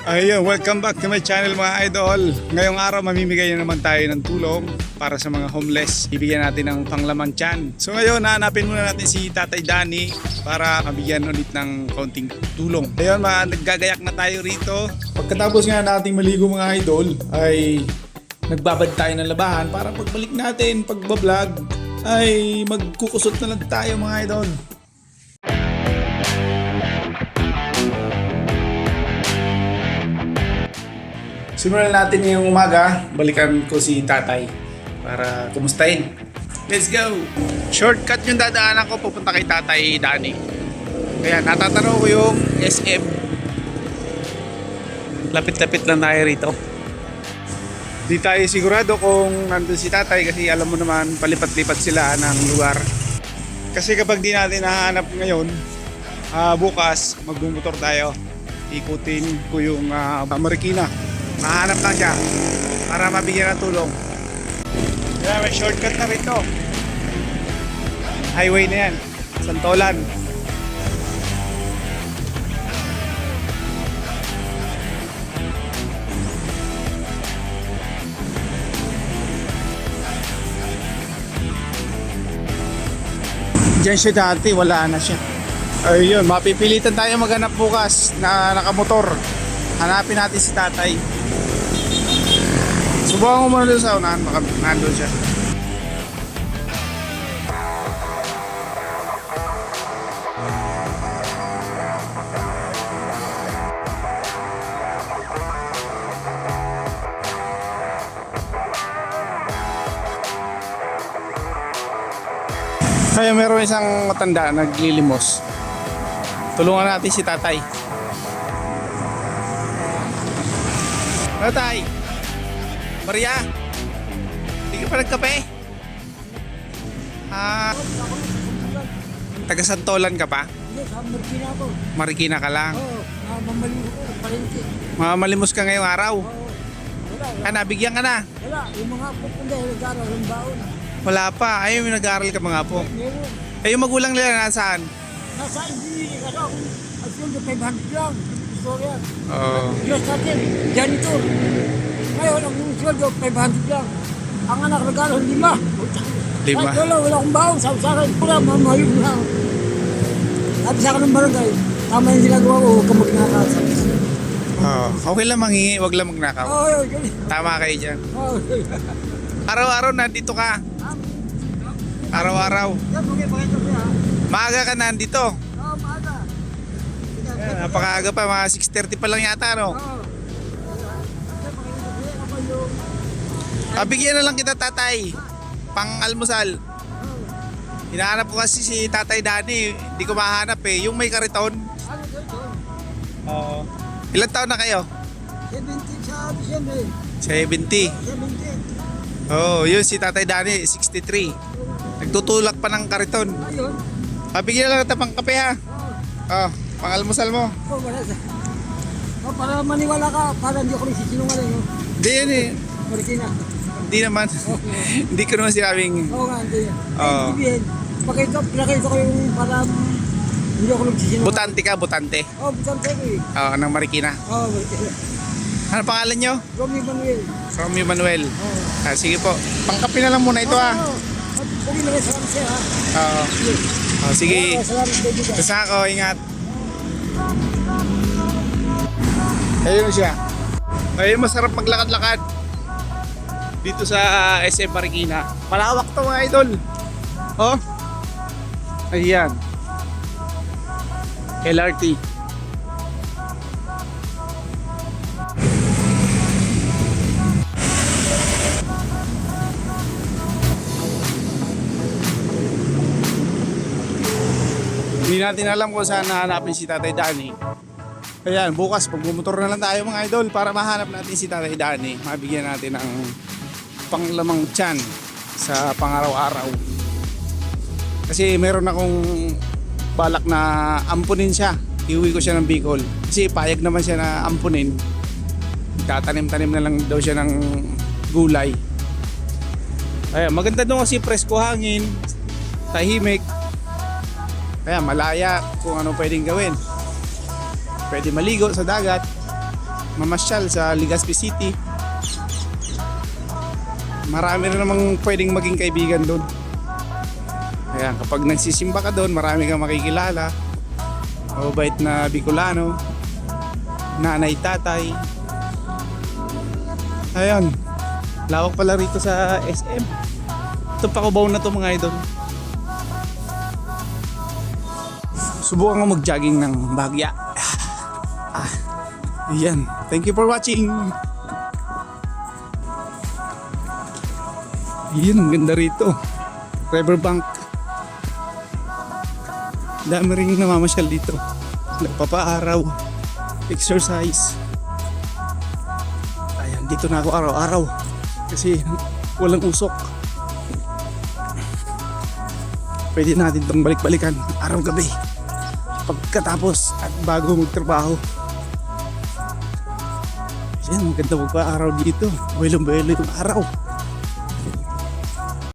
Ayun, welcome back to my channel mga idol. Ngayong araw mamimigay na naman tayo ng tulong para sa mga homeless. Bibigyan natin ng panglamang tiyan. So ngayon, hahanapin muna natin si Tatay Danny para mabigyan ulit ng konting tulong. Ayun, naggagayak na tayo rito. Pagkatapos nga nating maligo mga idol, ay nagbabad tayo ng labahan para pagbalik natin, pagbablog, ay magkukusot na lang tayo mga idol. Simulan natin ngayong umaga. Balikan ko si tatay para kumustahin. Let's go! Shortcut yung dadaanan ko pupunta kay Tatay Danny. Kaya natatanaw ko yung SM. Lapit-lapit lang tayo rito. Di tayo sigurado kung nandun si tatay kasi alam mo naman palipat-lipat sila ng lugar. Kasi kapag di natin nahanap ngayon, bukas magbumotor tayo. Ikutin ko yung Marikina. Mahanap lang siya para mabigyan ng tulong. Kaya may shortcut na rito. Highway na yan, Santolan. Diyan siya dati, wala na siya. Ayun, mapipilitan tayo maghanap bukas na nakamotor. Hanapin natin si tatay. Subukan ko muna doon sa unahan, baka nandun siya. Kaya meron isang matanda naglilimos. Tulungan natin si tatay. Tatay! Maria! Hindi ka pa nagkape? Taga Santolan ka pa? Hindi, sa Marikina ako. Marikina ka lang? Oo, mamalimos ko, palengke. Mamalimos ka ngayong araw? Oo, wala. Nabigyan ka na? Wala, yung mga pupunta, nag-aaral ng baon. Wala pa. Ayun, nag-aaral ka mga po. Meron. Yung magulang nila nasaan? Nasa hindi, kasi ako, ang sweldo 500 lang. Istorya. Oo. Diyos natin, janitor. Ngayon, ang sweldo 500 lang. Ang anak nag-aaral, 5. 5? Kahit wala akong baon, sabi sa akin, wala, mamayog lang. Sabi sa akin ng barangay, tama yung ginagawa ko, huwag ka magnakaw. Okay lang manghingi, wag lang magnakaw. Oo, yun, yun. Tama kayo dyan. Oo, Araw-araw nandito ka. Araw-araw. yan, pakita ko yan. Maaga ka nandito. Oo, maaga. Napakaaga pa, mga 6:30 pa lang yata, no? Oo. Bigyan na lang kita, tatay. Pang-almusal. Hinahanap ko kasi si Tatay Danny. Hindi ko mahanap eh. Yung may kariton. Oo. Ilan taon na kayo? 70 sa Disyembre. 70. 70. Oo, yun si Tatay Danny, 63. Nagtutulak pa ng kariton. Ayun. Bigyan na lang kita pang kape ha. Oh, pang-almusal mo. Oh, wala sa. Oh, para maniwala ka, para hindi ako nagsisinungaling. Oh. Hindi yan eh. Marikina. Hindi naman. Hindi ko naman sinabing. Oo nga, hindi. Oo. Ibigin. Pakita ko yung para hindi ako nagsisinungaling. Butante ka, butante. Oh, butante ko eh. Oo, ng Marikina. Oh, Marikina. Ano pangalan nyo? Romy Manuel. Romy Manuel. Oh. Sige po. Pangkape na lang muna ito ha. Oh, okay na rin, salamat siya ha. Oo. Sige. Oh, salamat baby ka. Basta ako, ingat. Ayun siya. Ayun, masarap maglakad-lakad. Dito sa SM Marikina. Malawak to mga idol. Oh. Ayan. LRT. Hindi natin alam kung saan nahanapin si Tatay Danny. Ayan, bukas pagbumotor na lang tayo mga idol para mahanap natin si Tatay Danny. Mabigyan natin ng panglamang tiyan sa pangaraw-araw. Kasi meron akong balak na ampunin siya. Iuwi ko siya ng Bicol. Kasi payag naman siya na ampunin. Tatanim-tanim na lang daw siya ng gulay. Ayan, maganda doon kasi presko hangin, tahimik. Kaya malaya kung ano pwedeng gawin. Pwede maligo sa dagat. mamasyal sa Legazpi City. Marami rin namang pwedeng maging kaibigan doon. Kaya kapag nagsisimba ka doon, marami kang makikilala. Mababait na Bicolano, nanay, tatay. Ayan, lawak pala rito sa SM. Ito Pakubaw na to mga idol. Subukan ko mag-jogging ng bahagya. Ayan, thank you for watching. Ayan, ang ganda rito. Riverbank. Dami rin namamasyal dito. Nagpapaaraw. Exercise. Ayan, dito na ako araw-araw. Kasi walang usok. Pwede natin itong balik-balikan araw-gabi. Pagkatapos at bago magtrabaho. Ayan, maganda magpa-araw dito. Buwelong-buwelo yung araw.